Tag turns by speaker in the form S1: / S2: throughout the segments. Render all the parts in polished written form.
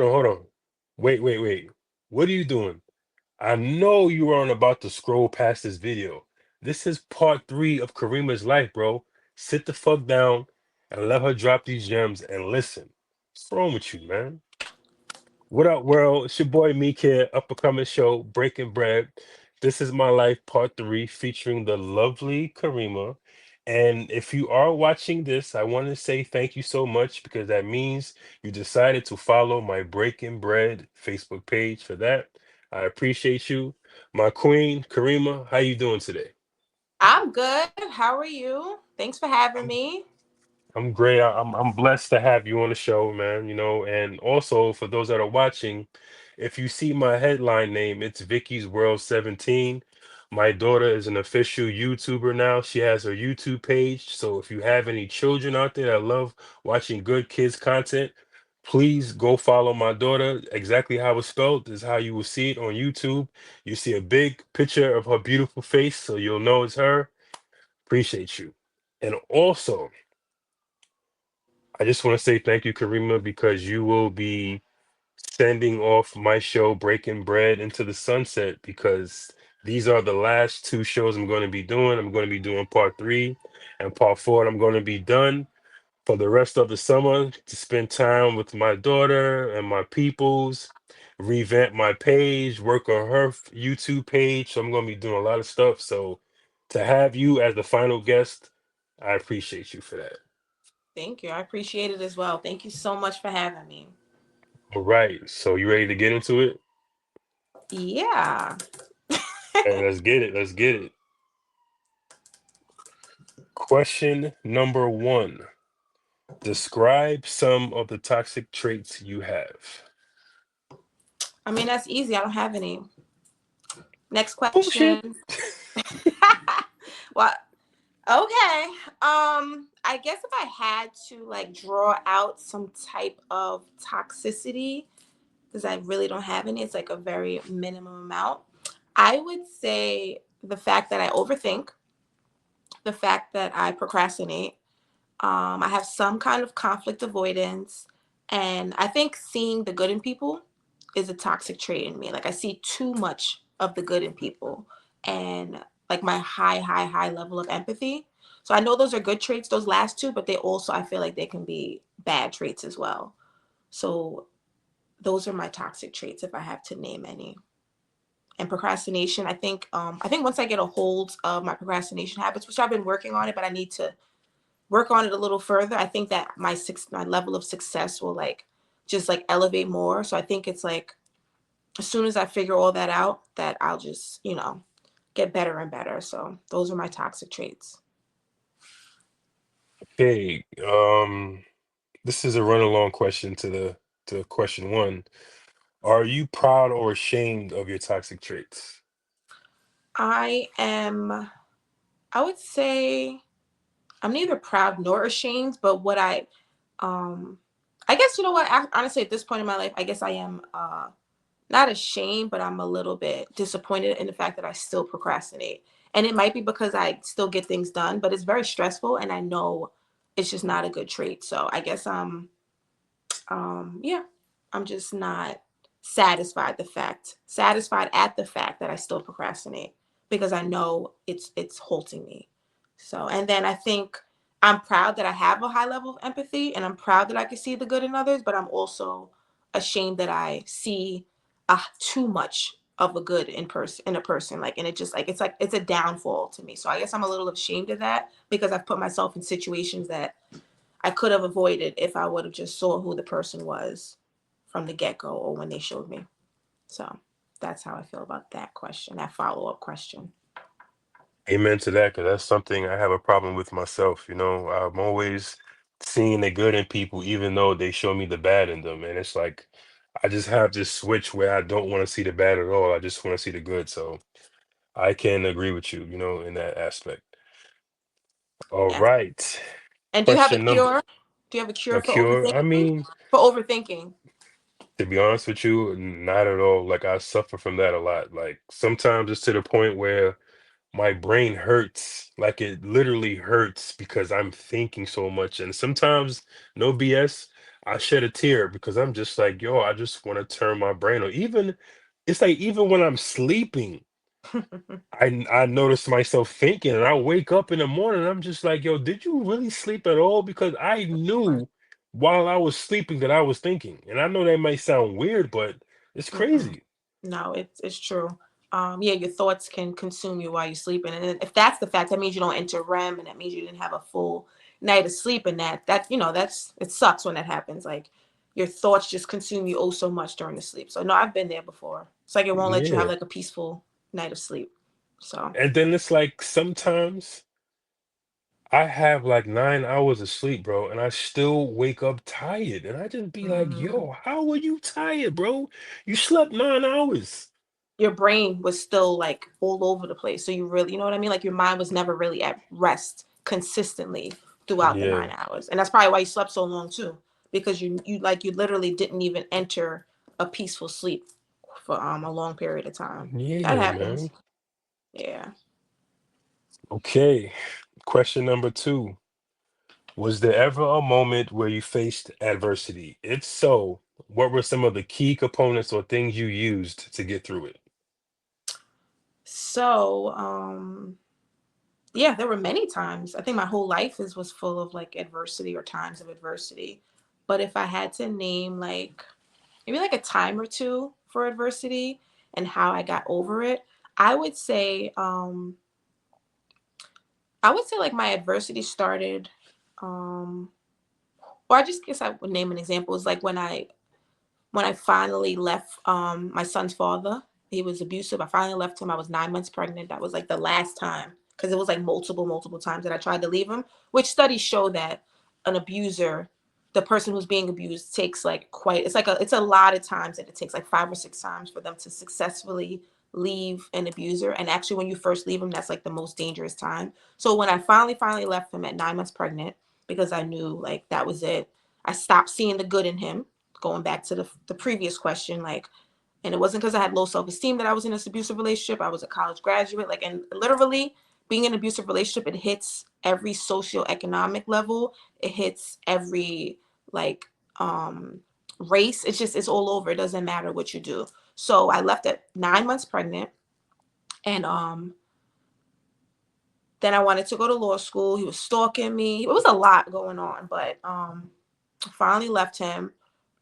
S1: Hold on. Wait. What are you doing? I know you aren't about to scroll past this video. This is part three of Karima's life, bro. Sit the fuck down and let her drop these gems and listen. What's wrong with you, man? What up, world? It's your boy Meek here, up and coming show, Breaking Bread. This is my life, part three, featuring the lovely Karima. And if you are watching this, I want to say thank you so much because that means you decided to follow my Breaking Bread Facebook page. For that, I appreciate you. My queen, Karima, how you doing today?
S2: I'm good. How are you? Thanks for having me.
S1: I'm great. I'm blessed to have you on the show, man. And also for those that are watching, if you see my headline name, it's Vicky's World 17. My daughter is an official YouTuber now. She has her YouTube page. So if you have any children out there that love watching good kids content, please go follow my daughter. Exactly how it's spelled is how you will see it on YouTube. You see a big picture of her beautiful face, so you'll know it's her. Appreciate you. And also, I just want to say thank you, Karima, because you will be sending off my show, Breaking Bread, into the sunset because these are the last two shows I'm going to be doing. I'm going to be doing part three and part four. And I'm going to be done for the rest of the summer to spend time with my daughter and my peoples, revamp my page, work on her YouTube page. So I'm going to be doing a lot of stuff. So to have you as the final guest, I appreciate you for that.
S2: Thank you. I appreciate it as well. Thank you so much for having me.
S1: All right. So you ready to get into it?
S2: Yeah.
S1: Hey, let's get it. Let's get it. Question number one. Describe some of the toxic traits you have.
S2: I mean, that's easy. I don't have any. Next
S1: Bullshit.
S2: question. Well, okay. I guess if I had to like draw out some type of toxicity, because I really don't have any, it's like a very minimum amount. I would say the fact that I overthink, the fact that I procrastinate. I have some kind of conflict avoidance. And I think seeing the good in people is a toxic trait in me. Like I see too much of the good in people and like my high level of empathy. So I know those are good traits, those last two, but they also, I feel like they can be bad traits as well. So those are my toxic traits if I have to name any. And procrastination, I think once I get a hold of my procrastination habits, which I've been working on it, but I need to work on it a little further, I think that my level of success will like just like elevate more. So I think it's like as soon as I figure all that out, that I'll just, get better and better. So those are my toxic traits.
S1: Okay. This is a run along question to question one. Are you proud or ashamed of your toxic traits?
S2: I am I would say I'm neither proud nor ashamed, but what um I guess you know what, honestly at this point in my life, I guess I am not ashamed, but I'm a little bit disappointed in the fact that I still procrastinate. And it might be because I still get things done, but it's very stressful and I know it's just not a good trait. So I guess yeah, I'm just not satisfied at the fact that I still procrastinate because I know it's halting me. So and then I think I'm proud that I have a high level of empathy and I'm proud that I can see the good in others, but I'm also ashamed that I see too much of a good in a person, like, and it just like it's a downfall to me. So I guess I'm a little ashamed of that because I've put myself in situations that I could have avoided if I would have just saw who the person was from the get go or when they showed me. So that's how I feel about that question, that follow up question.
S1: Amen to that, because that's something I have a problem with myself. I'm always seeing the good in people, even though they show me the bad in them. And it's like I just have this switch where I don't want to see the bad at all. I just want to see the good. So I can agree with you, in that aspect. All
S2: Yes.
S1: right.
S2: And do you have a
S1: Question number
S2: cure? Do you have a cure
S1: a
S2: for
S1: cure. I
S2: overthinking?
S1: mean,
S2: For overthinking.
S1: to be honest with you, not at all. Like I suffer from that a lot. Like sometimes it's to the point where my brain hurts. Like it literally hurts because I'm thinking so much. And sometimes, no BS, I shed a tear because I'm just like, yo, I just want to turn my brain on. Even it's like even when I'm sleeping, I notice myself thinking, and I wake up in the morning, I'm just like, yo, did you really sleep at all? Because I knew while I was sleeping that I was thinking. And I know that might sound weird, but it's
S2: Mm-mm.
S1: crazy.
S2: No, it's true. Yeah, your thoughts can consume you while you're sleeping, and if that's the fact, that means you don't enter REM, and that means you didn't have a full night of sleep. And that that's it sucks when that happens. Like your thoughts just consume you oh so much during the sleep. So no, I've been there before. It's like it won't let you have
S1: Yeah.
S2: like a peaceful night of sleep. So.
S1: And then it's like sometimes I have like 9 hours of sleep, bro, and I still wake up tired. And I just be like,
S2: Mhm.
S1: yo, how are you tired, bro? You slept 9 hours.
S2: Your brain was still like all over the place. So you really, you know what I mean? Like your mind was never really at rest consistently throughout the
S1: Yeah.
S2: 9 hours. And that's probably why you slept so long too. Because you literally didn't even enter a peaceful sleep for a long period of time. That
S1: Yeah,
S2: happens.
S1: man.
S2: Yeah.
S1: Okay. Question number two. Was there ever a moment where you faced adversity? If so, what were some of the key components or things you used to get through it?
S2: So, yeah, there were many times. I think my whole life is was full of like adversity or times of adversity. But if I had to name like maybe like a time or two for adversity and how I got over it, I would say I would say like my adversity started um or I just guess I would name an example is like when I finally left my son's father. He was abusive. I finally left him. I was 9 months pregnant. That was like the last time because it was like multiple times that I tried to leave him, which studies show that an abuser, the person who's being abused, takes like quite it's a lot of times that it takes like 5 or 6 times for them to successfully leave an abuser. And actually when you first leave him, that's like the most dangerous time. So when I finally left him at 9 months pregnant, because I knew like that was it, I stopped seeing the good in him, going back to the previous question, like, and it wasn't because I had low self-esteem that I was in this abusive relationship. I was a college graduate, like, and literally being in an abusive relationship, it hits every socioeconomic level. It hits every like race. It's all over. It doesn't matter what you do. So I left at 9 months pregnant, and then I wanted to go to law school. He was stalking me. It was a lot going on, but finally left him,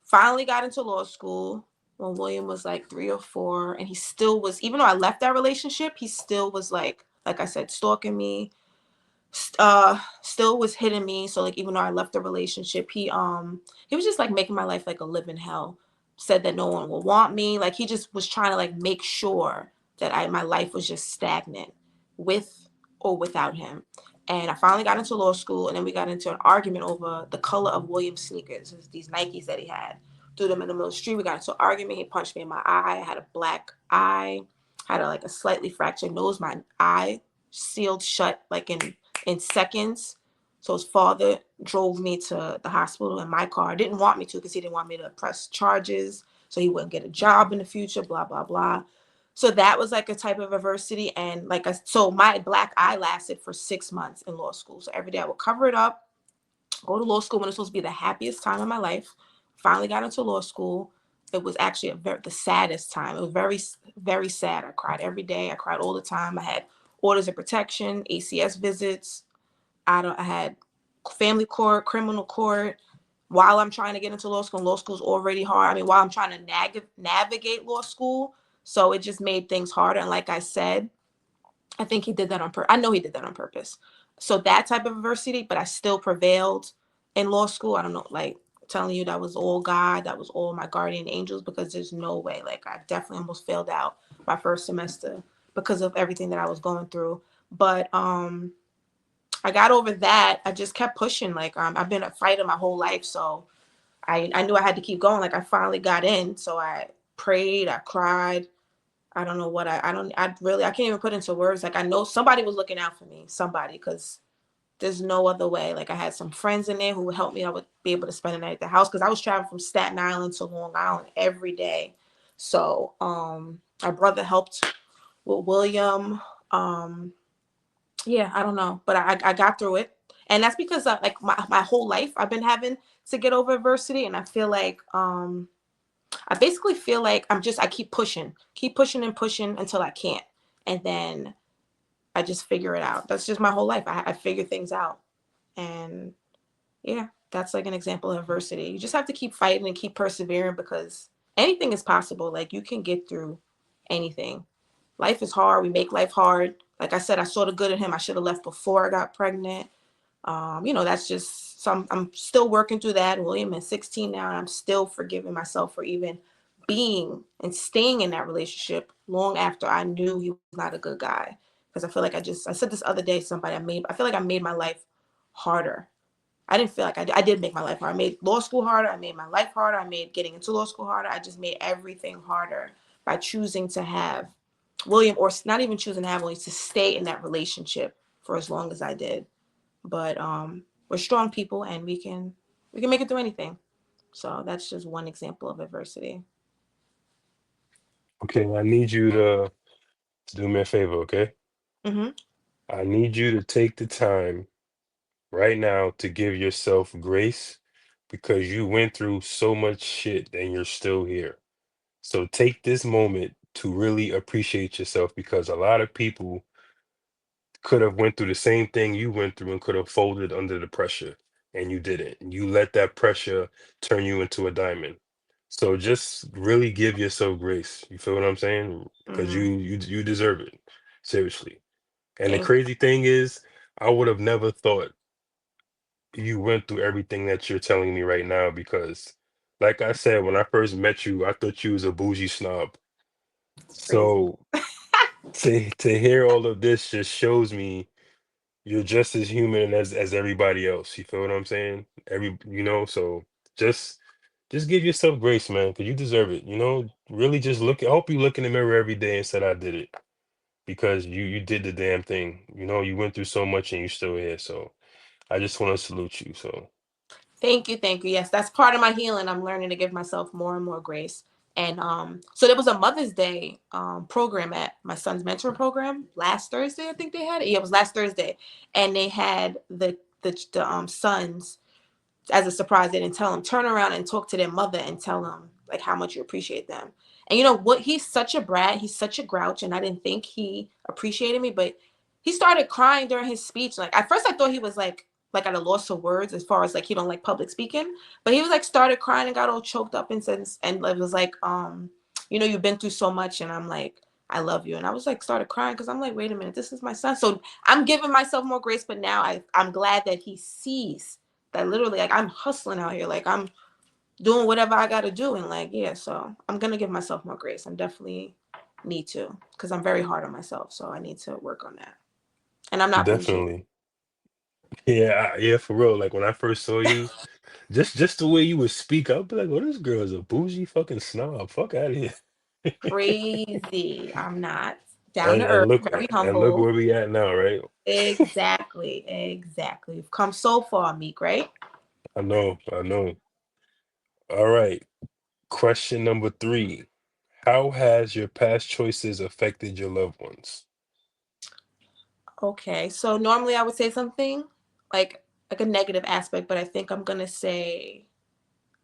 S2: finally got into law school when William was like 3 or 4. And he still was, even though I left that relationship, he still was like I said, stalking me, still was hitting me. So like even though I left the relationship, he was just like making my life like a living hell. Said that no one will want me. Like he just was trying to like make sure that my life was just stagnant with or without him. And I finally got into law school, and then we got into an argument over the color of Williams sneakers, these Nikes that he had. Threw them in the middle of the street. We got into an argument. He punched me in my eye. I had a black eye, had like a slightly fractured nose. My eye sealed shut like in seconds. So his father drove me to the hospital in my car. Didn't want me to because he didn't want me to press charges so he wouldn't get a job in the future, blah, blah, blah. So that was like a type of adversity. And so my black eye lasted for 6 months in law school. So every day I would cover it up, go to law school when it's supposed to be the happiest time of my life. Finally got into law school. It was actually the saddest time. It was very, very sad. I cried every day. I cried all the time. I had orders of protection, ACS visits. I had family court, criminal court. While I'm trying to get into law school, and law school's already hard. I mean, while I'm trying to navigate law school, so it just made things harder. And like I said, I think he did that on purpose. I know he did that on purpose. So that type of adversity, but I still prevailed in law school. I don't know, like telling you that was all God, that was all my guardian angels, because there's no way. Like I definitely almost failed out my first semester because of everything that I was going through. But I got over that. I just kept pushing. Like I've been a fighter my whole life, so I knew I had to keep going. Like I finally got in, so I prayed, I cried. I don't know what I don't I really I can't even put into words. Like I know somebody was looking out for me, somebody, because there's no other way. Like I had some friends in there who would help me. I would be able to spend the night at the house because I was traveling from Staten Island to Long Island every day. So my brother helped with William. Um yeah, I don't know, but I got through it. And that's because like my whole life I've been having to get over adversity, and I feel like I basically feel like I keep pushing and pushing until I can't, and then I just figure it out. That's just my whole life. I figure things out, and yeah, that's like an example of adversity. You just have to keep fighting and keep persevering because anything is possible. Like you can get through anything. Life is hard. We make life hard. Like I said, I saw the good in him. I should have left before I got pregnant. That's just some. I'm still working through that. William is 16 now, and I'm still forgiving myself for even being and staying in that relationship long after I knew he was not a good guy. Because I feel like I said this other day to somebody, I feel like I made my life harder. I didn't feel like I did make my life harder. I made law school harder. I made my life harder. I made getting into law school harder. I just made everything harder by choosing to have William, or not even choosing to have William, to stay in that relationship for as long as I did. But we're strong people, and we can make it through anything. So that's just one example of adversity.
S1: Okay, I need you to do me a favor, okay?
S2: Hmm.
S1: I need you to take the time right now to give yourself grace because you went through so much shit and you're still here. So take this moment to really appreciate yourself because a lot of people could have went through the same thing you went through and could have folded under the pressure and you didn't. You let that pressure turn you into a diamond. So just really give yourself grace. You feel what I'm saying? Because
S2: Hmm.
S1: you deserve it. Seriously. And the
S2: Thank you.
S1: crazy thing is, I would have never thought you went through everything that you're telling me right now because like I said, when I first met you, I thought you was a bougie snob.
S2: It's crazy.
S1: So to hear all of this just shows me you're just as human as everybody else. You feel what I'm saying? So just just give yourself grace, man, because you deserve it. Really just look. I hope you look in the mirror every day and said, "I did it," because you did the damn thing. You went through so much and you're still here. So I just want to salute you. So
S2: Thank you, thank you. Yes, that's part of my healing. I'm learning to give myself more and more grace. And so there was a Mother's Day program at my son's mentor program last Thursday. I think they had it. Yeah, it was last Thursday, and they had the sons as a surprise. They didn't tell them. Turn around and talk to their mother and tell them like how much you appreciate them. And you know what? He's such a brat. He's such a grouch, and I didn't think he appreciated me, but he started crying during his speech. Like at first, I thought he was like at a loss of words as far as like he don't like public speaking, but he was like started crying and got all choked up and said, and it was like you've been through so much, and I'm like, I love you. And I was like started crying because I'm like, wait a minute, this is my son. So I'm giving myself more grace, but now I'm glad that he sees that literally like I'm hustling out here, like I'm doing whatever I got to do, and like yeah, so I'm gonna give myself more grace. I'm definitely need to because I'm very hard on myself, so I need to work on that. And I'm not bougie.
S1: definitely, yeah, yeah, for real. Like when I first saw you, just the way you would speak, I'd be like, "Oh, this girl is a bougie fucking snob. Fuck out of here."
S2: Crazy. I'm not down
S1: And
S2: to
S1: and
S2: earth,
S1: look
S2: very
S1: and look
S2: humble.
S1: where we at now, right?
S2: Exactly, exactly. We've come so far, Meek, right?
S1: I know, I know. All right. Question number three. How has your past choices affected your loved ones?
S2: Okay, so normally I would say something like like a negative aspect, but I think I'm gonna say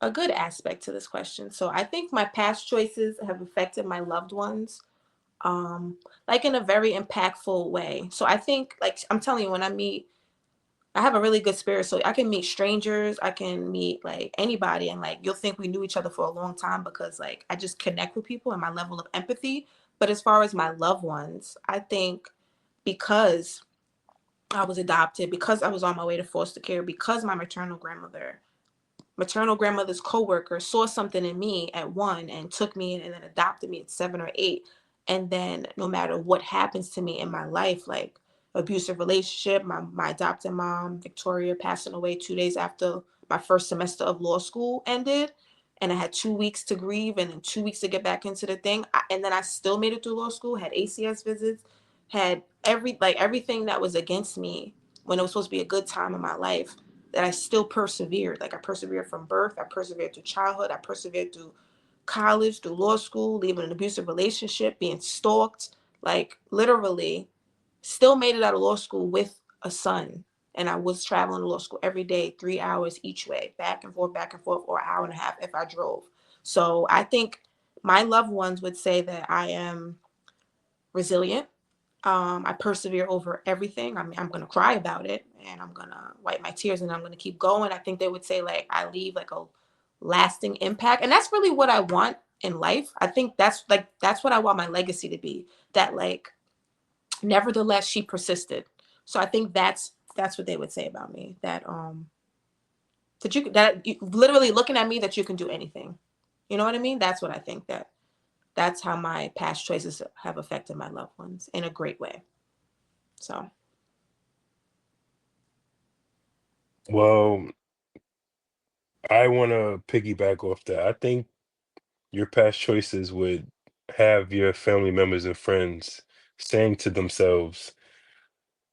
S2: a good aspect to this question. So I think my past choices have affected my loved ones like in a very impactful way. So I think like I'm telling you, when I have a really good spirit, so I can meet strangers, I can meet like anybody, and like you'll think we knew each other for a long time because like I just connect with people and my level of empathy. But as far as my loved ones, I think because I was adopted, because I was on my way to foster care, because my maternal grandmother's coworker saw something in me at 1 and took me in and then adopted me at 7 or 8. And then no matter what happens to me in my life, like abusive relationship, my adopted mom, Victoria, passing away 2 days after my first semester of law school ended. And I had 2 weeks to grieve and then 2 weeks to get back into the thing. And then I still made it through law school, had ACS visits, had everything that was against me when it was supposed to be a good time in my life, that I still persevered. Like I persevered from birth, I persevered through childhood, I persevered through college, through law school, leaving an abusive relationship, being stalked, like literally still made it out of law school with a son and I was traveling to law school every day, 3 hours each way, back and forth, or an hour and a half if I drove. So I think my loved ones would say that I am resilient. I persevere over everything. I mean, I'm gonna cry about it, and I'm gonna wipe my tears, and I'm gonna keep going. I think they would say like I leave like a lasting impact, and that's really what I want in life. I think that's what I want my legacy to be. That like, nevertheless, she persisted. So I think that's what they would say about me. That you literally looking at me that you can do anything. You know what I mean? That's what I think that's how my past choices have affected my loved ones in a great way. So
S1: Well, I want to piggyback off that. I think your past choices would have your family members and friends saying to themselves,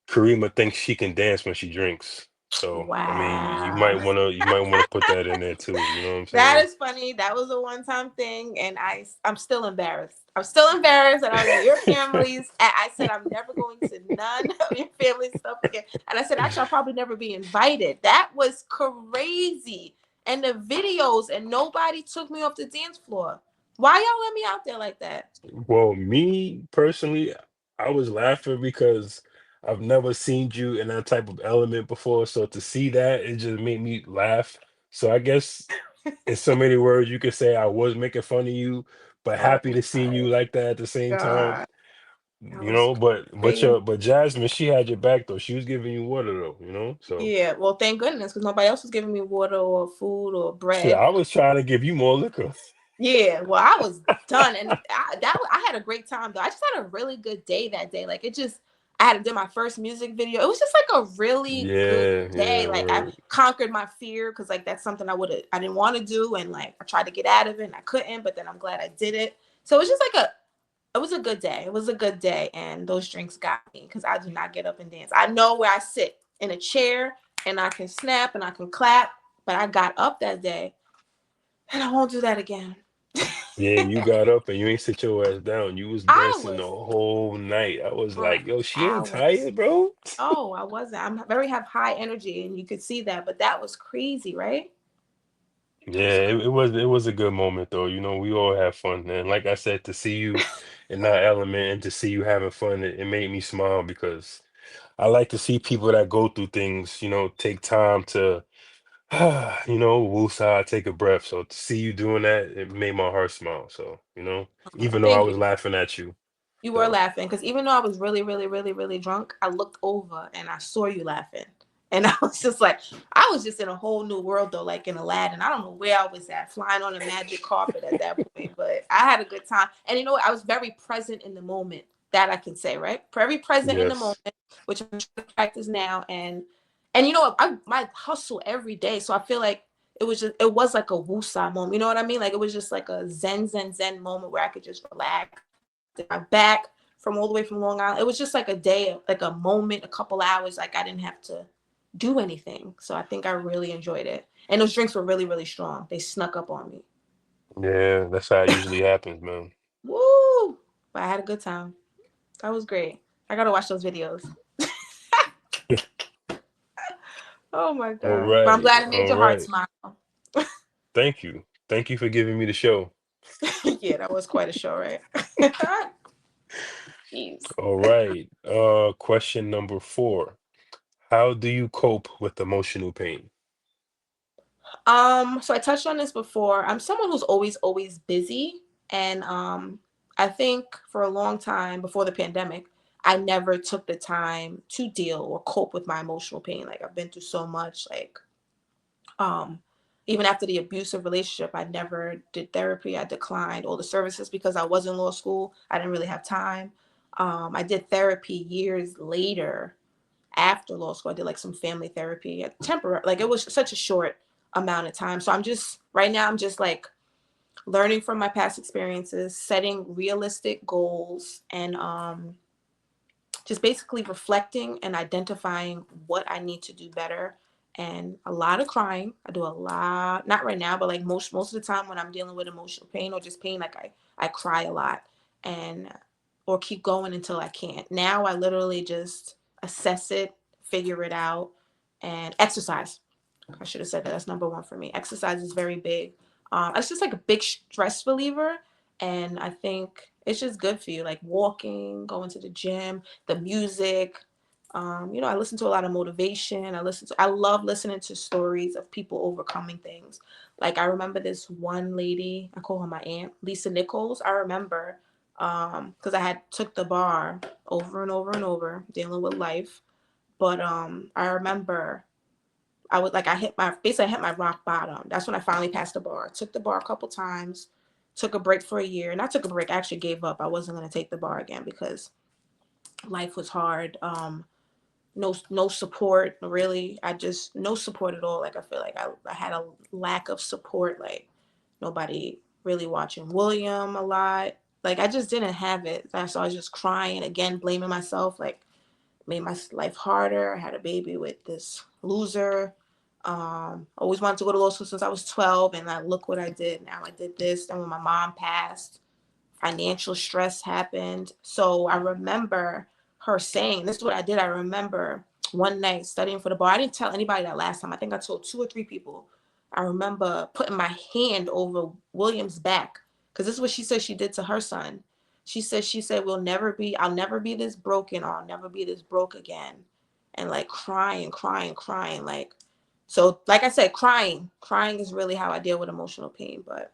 S1: Karima thinks she can dance when she drinks. So, I mean,
S2: wow.
S1: you might want to put that in there too. You know what I'm
S2: That
S1: saying?
S2: is funny. That was a one-time thing, and I'm still embarrassed. I'm still embarrassed, and I was like, "Your families." I said, "I'm never going to none of your family stuff again." And I said, "Actually, I'll probably never be invited." That was crazy. And the videos, and nobody took me off the dance floor. Why y'all let me out there like that?
S1: Well, me personally, I was laughing because I've never seen you in that type of element before. So to see that, it just made me laugh. So I guess in so many words, you could say I was making fun of you, but
S2: Oh
S1: happy to see
S2: my
S1: you like that at the same time.
S2: god, that
S1: You
S2: was
S1: know,
S2: crazy.
S1: but Jasmine, she had your back though. She was giving you water though, you know? So
S2: Yeah, well, thank goodness, because nobody else was giving me water or food or
S1: shit,
S2: bread.
S1: I was trying to give you more liquor.
S2: Yeah, well, I was done, and I had a great time though. I just had a really good day that day. Like it just, I had to do my first music video. It was just like a really good
S1: Yeah, yeah,
S2: day. Like I
S1: word.
S2: conquered my fear because like that's something I didn't want to do, and like I tried to get out of it and I couldn't, but then I'm glad I did it. So it was just like it was a good day. It was a good day, and those drinks got me because I do not get up and dance. I know where I sit in a chair, and I can snap and I can clap, but I got up that day, and I won't do that again.
S1: Yeah, you got up and you ain't sit your ass down. You was
S2: I
S1: dancing the
S2: was
S1: whole night. I was
S2: for
S1: like, yo, she ain't
S2: hours.
S1: tired, bro.
S2: Oh, I wasn't. I'm very have high energy, and you could see that. But that was crazy, right? That was
S1: Yeah, it was a good moment though. You know, we all have fun. And like I said, to see you in that element and to see you having fun, it made me smile because I like to see people that go through things, you know, take time to you know, woosah, take a breath. So to see you doing that, it made my heart smile. So, you know, even though I
S2: Thank you.
S1: was laughing at you.
S2: You were
S1: So
S2: laughing because even though I was really, really, really, really drunk, I looked over and I saw you laughing. And I was just like, I was just in a whole new world though, like in Aladdin. I don't know where I was at, flying on a magic carpet at that point, but I had a good time. And you know what? I was very present in the moment. That I can say, right? Very present in the moment,
S1: yes.
S2: which I'm trying to practice now. And you know what? I might hustle every day, so I feel like it was like a woosah moment. You know what I mean? Like it was just like a zen moment where I could just relax. Did my back from all the way from Long Island. It was just like a day, like a moment, a couple hours. Like I didn't have to do anything. So I think I really enjoyed it. And those drinks were really, really strong. They snuck up on me.
S1: Yeah, that's how it usually happens, man.
S2: Woo! But I had a good time. That was great. I gotta watch those videos. Oh my
S1: All
S2: god! But I'm
S1: right.
S2: glad it made
S1: All
S2: your heart
S1: right.
S2: smile.
S1: Thank you. Thank you for giving me the show.
S2: Yeah, that was quite a show, right? Jeez.
S1: All right. Question number 4. How do you cope with emotional pain?
S2: So I touched on this before. I'm someone who's always busy. And I think for a long time before the pandemic, I never took the time to deal or cope with my emotional pain. Like I've been through so much, like um even after the abusive relationship, I never did therapy. I declined all the services because I was in law school. I didn't really have time. I did therapy years later after law school. I did like some family therapy, temporary. Like it was such a short amount of time. So I'm just right now. I'm just like learning from my past experiences, setting realistic goals, and just basically reflecting and identifying what I need to do better. And a lot of crying. I do a lot, not right now, but like most of the time when I'm dealing with emotional pain or just pain, like I cry a lot and or keep going until I can't. Now I literally just assess it, figure it out, and exercise. I should have said that. That's number one for me. Exercise is very big. It's just like a big stress reliever, and I think it's just good for you. Like walking, going to the gym, the music. I listen to a lot of motivation. I love listening to stories of people overcoming things. Like I remember this one lady. I call her my aunt, Lisa Nichols. I remember because I had took the bar over and over and over, dealing with life. But I remember I hit my rock bottom. That's when I finally passed the bar. Took the bar a couple times, took a break for a year. And I took a break. I actually gave up. I wasn't gonna take the bar again because life was hard. No support really. I just no support at all. Like I feel like I had a lack of support. Like nobody really watching William a lot. Like I just didn't have it. So I was just crying again, blaming myself. Like made my life harder. I had a baby with this loser. Always wanted to go to law school since I was 12, and I look what I did. Now I did this. Then when my mom passed, financial stress happened. So I remember her saying, this is what I did. I remember one night studying for the bar. I didn't tell anybody that last time. I think I told two or three people. I remember putting my hand over William's back because this is what she said she did to her son. She said, I'll never be this broken, or I'll never be this broke again. And like crying, crying, crying. Like I said, crying is really how I deal with emotional pain. But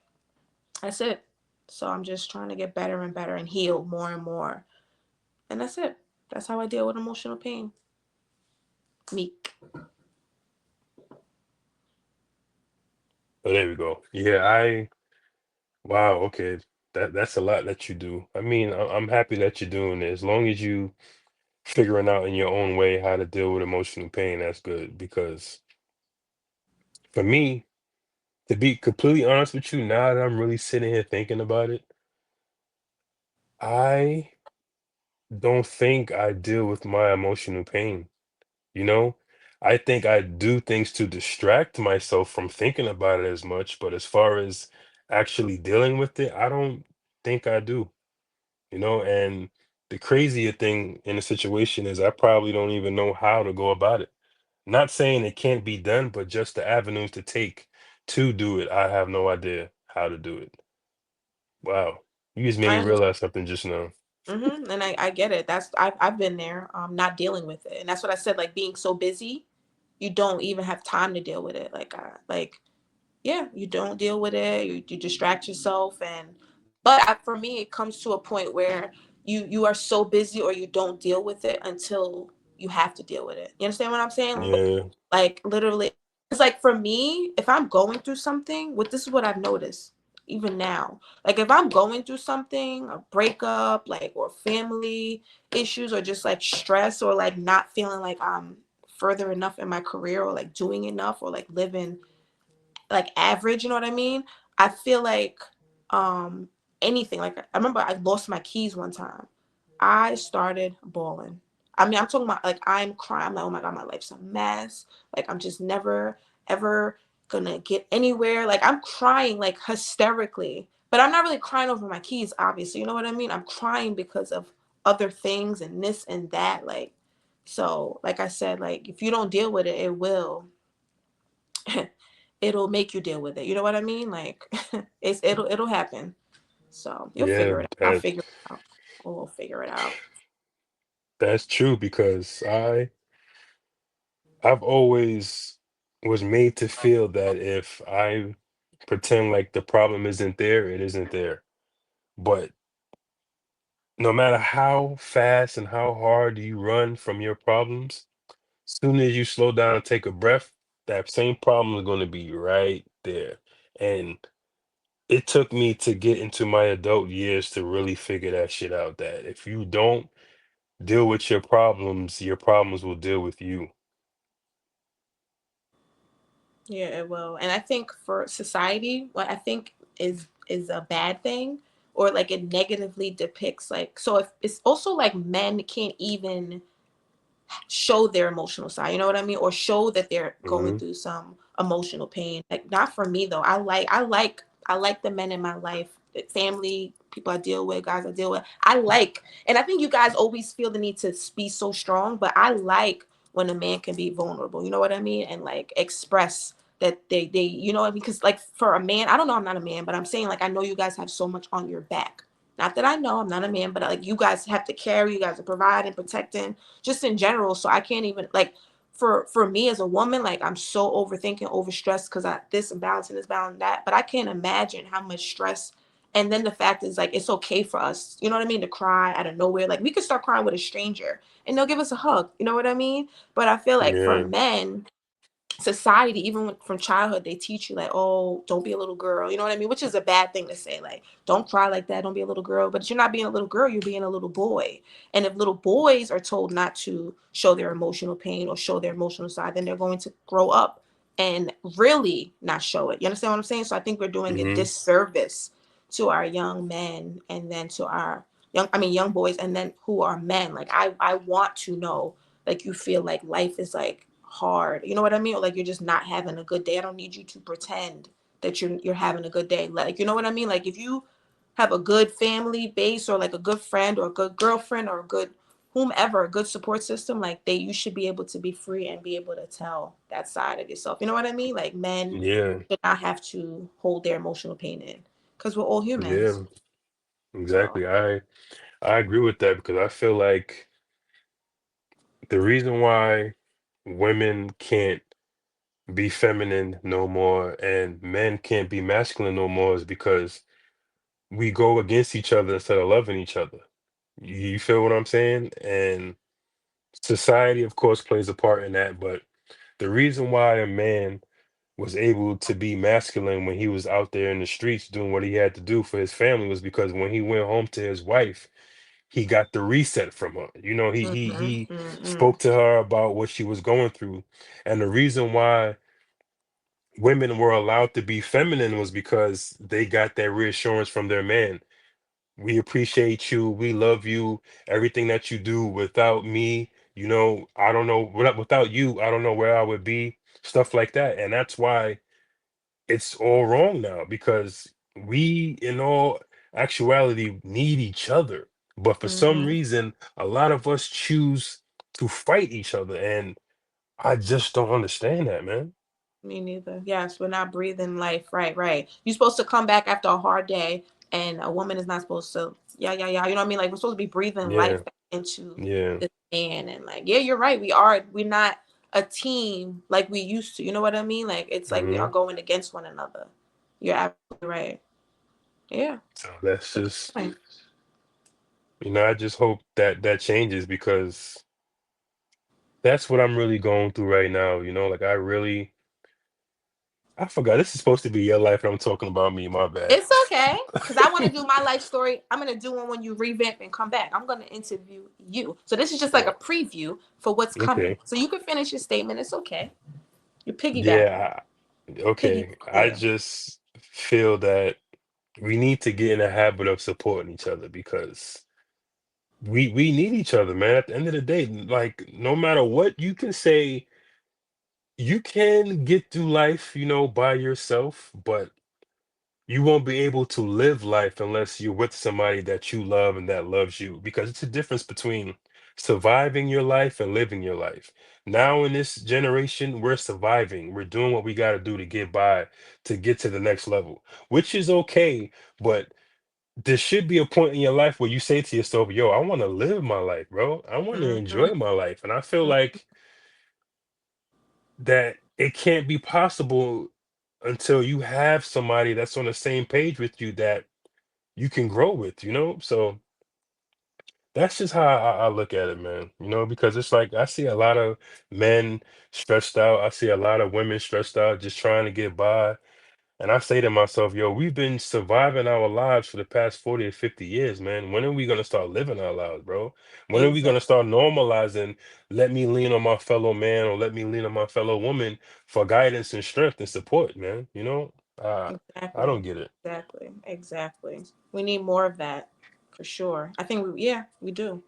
S2: that's it. So I'm just trying to get better and better and heal more and more. And that's it. That's how I deal with emotional pain. Meek.
S1: Oh, there we go. Yeah, wow, okay. That's a lot that you do. I mean, I'm happy that you're doing it. As long as you figuring out in your own way how to deal with emotional pain, that's good. Because for me, to be completely honest with you, now that I'm really sitting here thinking about it, I don't think I deal with my emotional pain. You know, I think I do things to distract myself from thinking about it as much, but as far as actually dealing with it, I don't think I do. And the crazier thing in the situation is I probably don't even know how to go about it. Not saying it can't be done, but just the avenues to take to do it, I have no idea how to do it. Wow. You just made
S2: I
S1: me
S2: understand.
S1: realize something just now.
S2: And I get it. I've been there, not dealing with it. And that's what I said, like being so busy, you don't even have time to deal with it. Yeah, you don't deal with it. You distract yourself, for me, it comes to a point where you are so busy or you don't deal with it until you have to deal with it. You understand what I'm saying?
S1: Yeah,
S2: Like literally, it's like for me, if I'm going through something, this is what I've noticed even now. Like if I'm going through something, a breakup, like or family issues, or just like stress, or like not feeling like I'm further enough in my career, or like doing enough, or like living like average, you know what I mean? I feel like um anything. Like I remember I lost my keys one time. I started bawling. I mean, I'm talking about like I'm crying. I'm like, oh my God, my life's a mess. Like I'm just never ever gonna get anywhere. Like I'm crying like hysterically. But I'm not really crying over my keys, obviously. You know what I mean? I'm crying because of other things and this and that. Like I said, like if you don't deal with it, it will. It'll make you deal with it. You know what I mean? Like it'll happen. So you'll
S1: yeah,
S2: figure it out. I'll figure it out. We'll figure it out.
S1: that's true because I've always was made to feel that if I pretend like the problem isn't there, it isn't there. But no matter how fast and how hard you run from your problems, soon as you slow down and take a breath, that same problem is going to be right there. And it took me to get into my adult years to really figure that shit out, that if you don't deal with your problems will deal with you.
S2: Yeah, it will. And I think for society, what I think is a bad thing, or like it negatively depicts like, so if it's also like men can't even show their emotional side, you know what I mean? Or show that they're going
S1: Hmm.
S2: through some emotional pain. Like not for me though. I like the men in my life, the family, people I deal with, guys I deal with. And I think you guys always feel the need to be so strong, but I like when a man can be vulnerable, you know what I mean? And like express that they you know what I mean? Because like for a man, I don't know, I'm not a man, but I'm saying like I know you guys have so much on your back. Not that I know, I'm not a man, but like you guys have to carry, you guys are providing, protecting, just in general. So I can't even like for me as a woman, like I'm so overthinking, overstressed because I this and balancing this, balancing that. But I can't imagine how much stress. And then the fact is like it's okay for us, you know what I mean, to cry out of nowhere. Like we could start crying with a stranger and they'll give us a hug, you know what I mean? But I feel like for
S1: Yeah.
S2: men, society, even from childhood, they teach you like, oh, don't be a little girl, you know what I mean, which is a bad thing to say, like don't cry like that, don't be a little girl. But you're not being a little girl, you're being a little boy. And if little boys are told not to show their emotional pain or show their emotional side, then they're going to grow up and really not show it. You understand what I'm saying? So I think we're doing a
S1: Hmm.
S2: disservice to our young men, and then to our young boys, and then who are men. Like I want to know, like you feel like life is like hard, you know what I mean, or like you're just not having a good day. I don't need you to pretend that you're having a good day. Like, you know what I mean, like if you have a good family base, or like a good friend or a good girlfriend or a good whomever, a good support system, like you should be able to be free and be able to tell that side of yourself, you know what I mean? Like men
S1: Yeah.
S2: should not have to hold their emotional pain in, because we're all humans.
S1: Yeah.
S2: So
S1: Exactly. I agree with that because I feel like the reason why women can't be feminine no more and men can't be masculine no more is because we go against each other instead of loving each other. You feel what I'm saying? And society, of course, plays a part in that. But the reason why a man was able to be masculine when he was out there in the streets doing what he had to do for his family was because when he went home to his wife, he got the reset from her. You know,
S2: mm-hmm,
S1: he
S2: mm-hmm.
S1: spoke to her about what she was going through. And the reason why women were allowed to be feminine was because they got that reassurance from their man. We appreciate you, we love you, everything that you do. Without me, you know, I don't know, without you, I don't know where I would be, stuff like that. And that's why it's all wrong now, because we in all actuality need each other, but for some
S2: Mm-hmm.
S1: reason a lot of us choose to fight each other, and I just don't understand that, man.
S2: Me neither. Yes, we're not breathing life. Right, right. You're supposed to come back after a hard day, and a woman is not supposed to, yeah, yeah, yeah. You know what I mean? Like, we're supposed to be breathing
S1: Yeah.
S2: life back into
S1: Yeah.
S2: this man. And, like, yeah, you're right. We're not a team like we used to. You know what I mean? Like, it's like we are
S1: Hmm.
S2: going against one another. You're absolutely right. Yeah.
S1: So that's just,
S2: Right.
S1: I just hope that that changes, because that's what I'm really going through right now, like I forgot this is supposed to be your life and I'm talking about me, my bad.
S2: It's okay. Because I want to do my life story. I'm going to do one when you revamp and come back. I'm going to interview you. So this is just like a
S1: Oh,
S2: preview for what's coming.
S1: okay.
S2: So you can finish your statement. It's okay. You're piggybacking.
S1: Yeah, okay. I
S2: Piggybacking.
S1: just feel that we need to get in a habit of supporting each other, because we need each other, man. At the end of the day, like no matter what you can say, you can get through life, by yourself, but you won't be able to live life unless you're with somebody that you love and that loves you, because it's a difference between surviving your life and living your life. Now in this generation, we're surviving. We're doing what we got to do to get by, to get to the next level, which is okay. But there should be a point in your life where you say to yourself, yo, I want to live my life, bro. I want to
S2: Mm-hmm.
S1: enjoy my life. And I feel like that it can't be possible until you have somebody that's on the same page with you, that you can grow with. So that's just how I look at it, man. Because it's like I see a lot of men stressed out. I see a lot of women stressed out, just trying to get by. And I say to myself, yo, we've been surviving our lives for the past 40 or 50 years, man. When are we gonna start living our lives, bro? When are we gonna
S2: Exactly.
S1: start normalizing, let me lean on my fellow man, or let me lean on my fellow woman for guidance and strength and support, man? I
S2: Exactly.
S1: don't get it.
S2: Exactly. Exactly. We need more of that for sure. I think yeah, we do.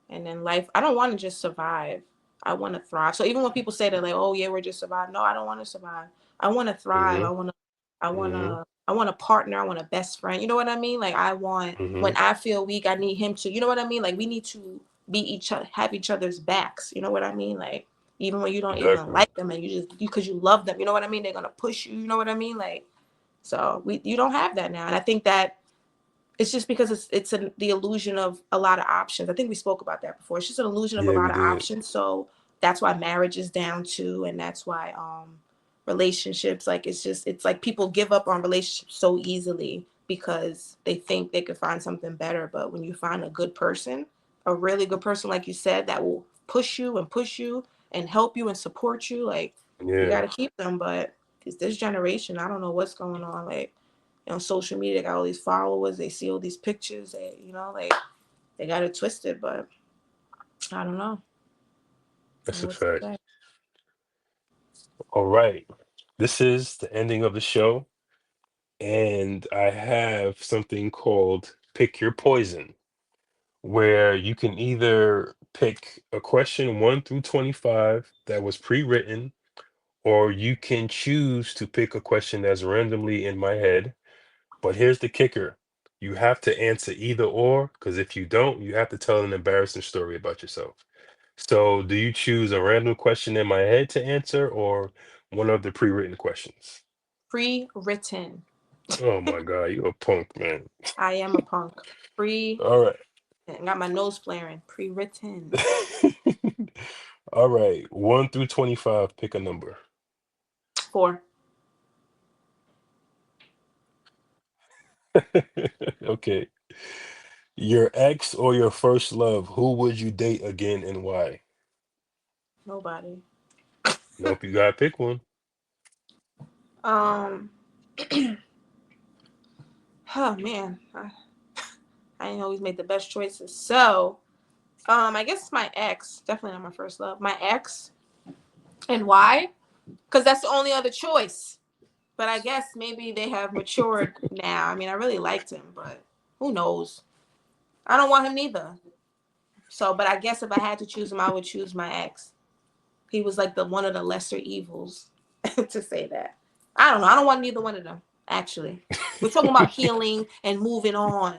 S2: And then life, I don't want to just survive. I want to thrive. So even when people say that, like, oh yeah, we're just surviving. No, I don't want to survive. I want to thrive.
S1: Hmm. Hmm.
S2: I want a partner. I want a best friend. You know what I mean? Like I want,
S1: Hmm.
S2: when I feel weak, I need him to, you know what I mean? Like we need to be have each other's backs. You know what I mean? Like even when you don't even
S1: Exactly.
S2: like them, and you just because you love them. You know what I mean? They're gonna push you. You know what I mean? Like, so you don't have that now, and I think that it's just because the illusion of a lot of options. I think we spoke about that before. It's just an illusion of a
S1: Yeah, we
S2: lot of
S1: did.
S2: options. So that's why marriage is down too, and that's why relationships, like, it's like people give up on relationships so easily because they think they could find something better. But when you find a good person, a really good person, like you said, that will push you and help you and support you, like, you
S1: Yeah.
S2: got to keep them. But this generation, I don't know what's going on. Like, on social media, they got all these followers, they see all these pictures, like, they got it twisted. But I don't know. I don't
S1: That's
S2: know
S1: a
S2: what to
S1: fact.
S2: say.
S1: All right. This is the ending of the show, and I have something called Pick Your Poison, where you can either pick a question 1 through 25 that was pre-written, or you can choose to pick a question that's randomly in my head. But here's the kicker. You have to answer either or, because if you don't, you have to tell an embarrassing story about yourself. So, do you choose a random question in my head to answer or one of the pre-written questions?
S2: Pre-written.
S1: Oh my God, you a punk, man.
S2: I am a punk. Pre
S1: All right.
S2: Got my nose flaring. Pre-written.
S1: All right. 1 through 25, pick a number.
S2: 4.
S1: Okay. Your ex or your first love, who would you date again and why?
S2: Nobody.
S1: Nope, you gotta pick one.
S2: um oh man, I ain't always made the best choices. So I guess my ex. Definitely not my first love. My ex. And why? Because that's the only other choice. But I guess maybe they have matured now. I mean, I really liked him, but who knows? I don't want him neither. So, but I guess if I had to choose him, I would choose my ex. He was like the one of the lesser evils, to say that. I don't know. I don't want neither one of them. Actually, we're talking about healing and moving on,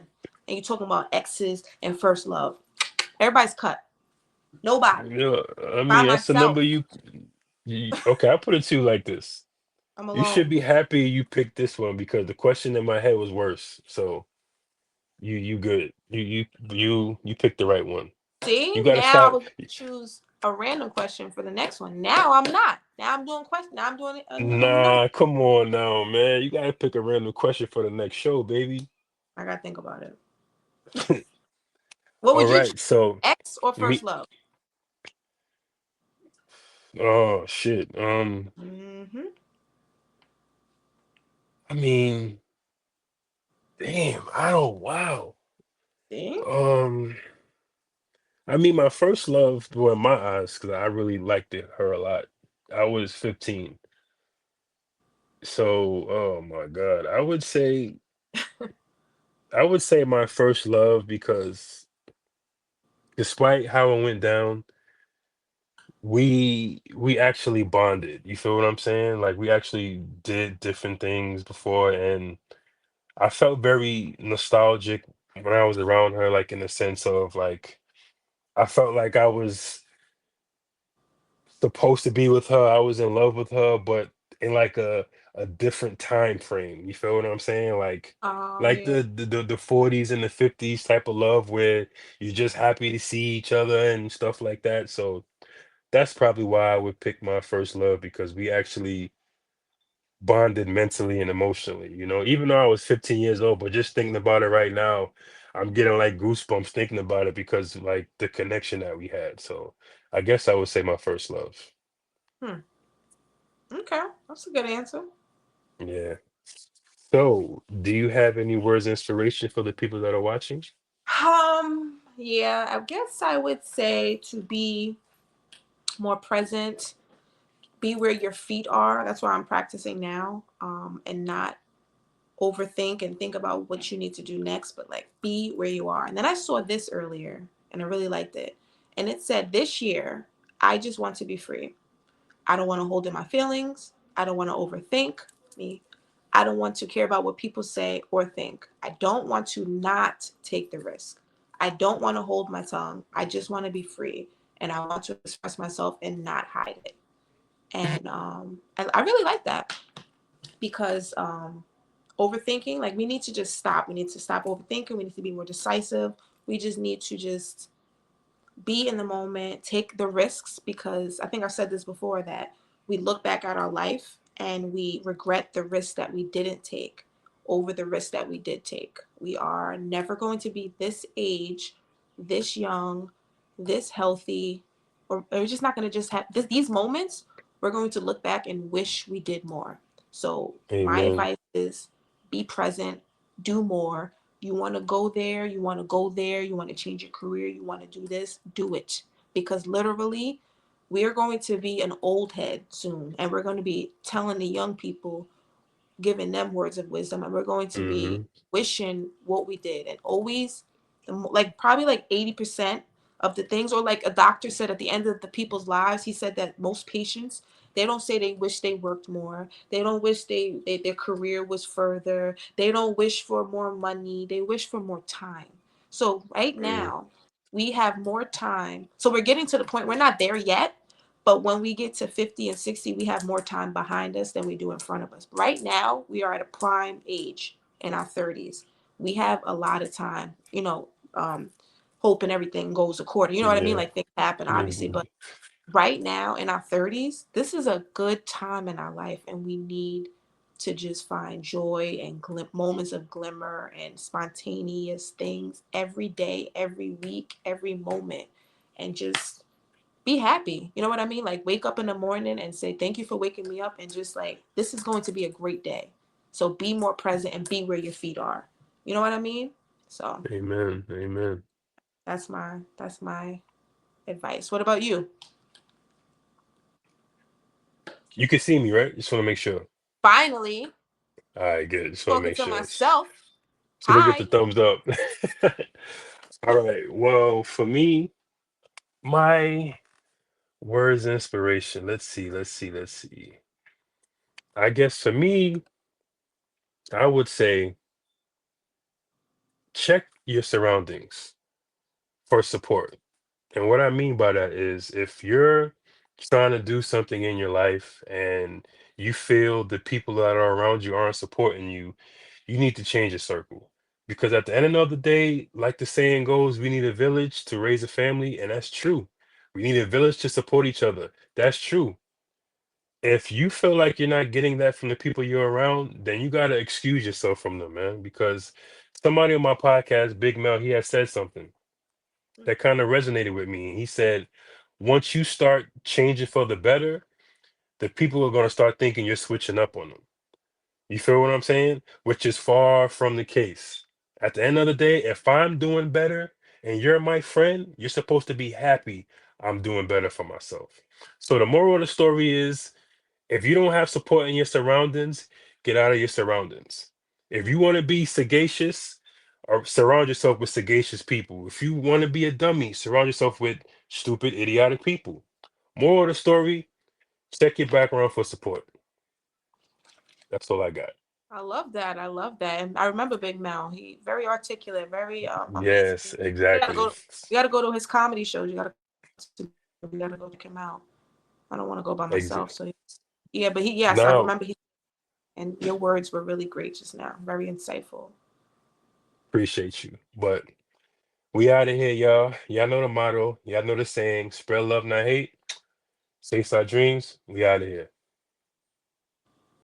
S2: and you're talking about exes and first love. Everybody's cut. Nobody.
S1: Yeah, I
S2: By
S1: mean, that's the number
S2: myself.
S1: you okay, I'll put it to you like this.
S2: I'm
S1: You should
S2: alone.
S1: be happy you picked this one because the question in my head was worse. So you good. You picked the right one.
S2: See,
S1: You gotta
S2: now I
S1: stop.
S2: was gonna choose a random question for the next one. Now I'm not. Now I'm doing question. Now I'm doing a new number.
S1: Nah, come on now, man. You gotta pick a random question for the next show, baby.
S2: I gotta think about it. What
S1: All
S2: would you choose?
S1: right, so
S2: Ex or first
S1: me
S2: love?
S1: oh shit.
S2: Mm-hmm.
S1: I mean, damn, I don't wow.
S2: See?
S1: Um I mean my first love, well, in my eyes, because I really liked her a lot. I was 15. So, oh my God. I would say my first love because despite how it went down, we actually bonded. You feel what I'm saying? Like we actually did different things before, and I felt very nostalgic when I was around her, like in the sense of like I felt like I was supposed to be with her. I was in love with her, but in like a different time frame. You feel what I'm saying?
S2: Oh
S1: Like
S2: yeah.
S1: the 40s and the 50s type of love where you're just happy to see each other and stuff like that. So that's probably why I would pick my first love because we actually bonded mentally and emotionally, even though I was 15 years old, but just thinking about it right now, I'm getting like goosebumps thinking about it because like the connection that we had. So I guess I would say my first love.
S2: Hmm. Okay, that's a good answer.
S1: Yeah. So, do you have any words of inspiration for the people that are watching?
S2: Yeah, I guess I would say to be more present, be where your feet are. That's what I'm practicing now. And not overthink and think about what you need to do next, but like be where you are. And then I saw this earlier and I really liked it. And it said, this year, I just want to be free. I don't want to hold in my feelings. I don't want to overthink me. I don't want to care about what people say or think. I don't want to not take the risk. I don't want to hold my tongue. I just want to be free. and I want to express myself and not hide it. And I really like that because overthinking, like we need to just stop. We need to stop overthinking. We need to be more decisive. We just need to just be in the moment, take the risks, because I think I've said this before that we look back at our life and we regret the risks that we didn't take over the risks that we did take. We are never going to be this age, this young, this healthy, or we're just not going to just have these moments. We're going to look back and wish we did more. So, my
S1: Amen.
S2: advice is be present, do more. You want to go there, you want to go there, you want to change your career, you want to do this, do it. Because literally, we're going to be an old head soon, and we're going to be telling the young people, giving them words of wisdom, and we're going to be
S1: Hmm.
S2: wishing what we did. And always, like probably like 80% of the things, or like a doctor said at the end of the people's lives, he said that most patients, they don't say they wish they worked more, they don't wish their career was further, they don't wish for more money, they wish for more time. So right
S1: Mm,
S2: now we have more time, so we're getting to the point, we're not there yet, but when we get to 50 and 60, we have more time behind us than we do in front of us. Right now, we are at a prime age in our 30s. We have a lot of time, hoping everything goes according. You know what I mean?
S1: yeah.
S2: Like things happen, obviously. But
S1: Mhm.
S2: right now in our 30s, this is a good time in our life. And we need to just find joy and moments of glimmer and spontaneous things every day, every week, every moment. And just be happy. You know what I mean? Like wake up in the morning and say, thank you for waking me up. And just like, this is going to be a great day. So be more present and be where your feet are. You know what I mean? So
S1: Amen. Amen.
S2: that's my advice. What about you?
S1: You can see me, right? Just want to make sure.
S2: Finally,
S1: All right, good. Just want to
S2: talking
S1: make
S2: to
S1: sure.
S2: myself.
S1: So they get the
S2: Hi.
S1: thumbs up. All right. Well, for me, my words of inspiration. Let's see. Let's see. Let's see. I guess for me, I would say check your surroundings for support. And what I mean by that is if you're trying to do something in your life and you feel the people that are around you aren't supporting you, you need to change your circle. Because at the end of the day, like the saying goes, we need a village to raise a family, and that's true. We need a village to support each other. That's true. If you feel like you're not getting that from the people you're around, then you got to excuse yourself from them, man. Because somebody on my podcast, Big Mel, he has said something that kind of resonated with me. He said, once you start changing for the better, the people are going to start thinking you're switching up on them. You feel what I'm saying? Which is far from the case. At the end of the day, if I'm doing better and you're my friend, you're supposed to be happy I'm doing better for myself. So the moral of the story is if you don't have support in your surroundings, get out of your surroundings. If you want to be sagacious, or surround yourself with sagacious people. If you want to be a dummy, surround yourself with stupid, idiotic people. Moral of the story, check your background for support. That's all I got.
S2: I love that. I love that. And I remember Big Mel. He very articulate, very amazing.
S1: Yes,
S2: You gotta
S1: exactly.
S2: go. You gotta go to his comedy shows. You gotta go to. You gotta go check him out. I don't want to go by myself. So
S1: Exa-
S2: yeah, but he, yes, I remember
S1: Now,
S2: he, and your words were really great just now. Very insightful.
S1: appreciate you. But we out of here, y'all. Y'all know the motto. Y'all know the saying. Spread love, not hate. Chase our dreams. We out of here.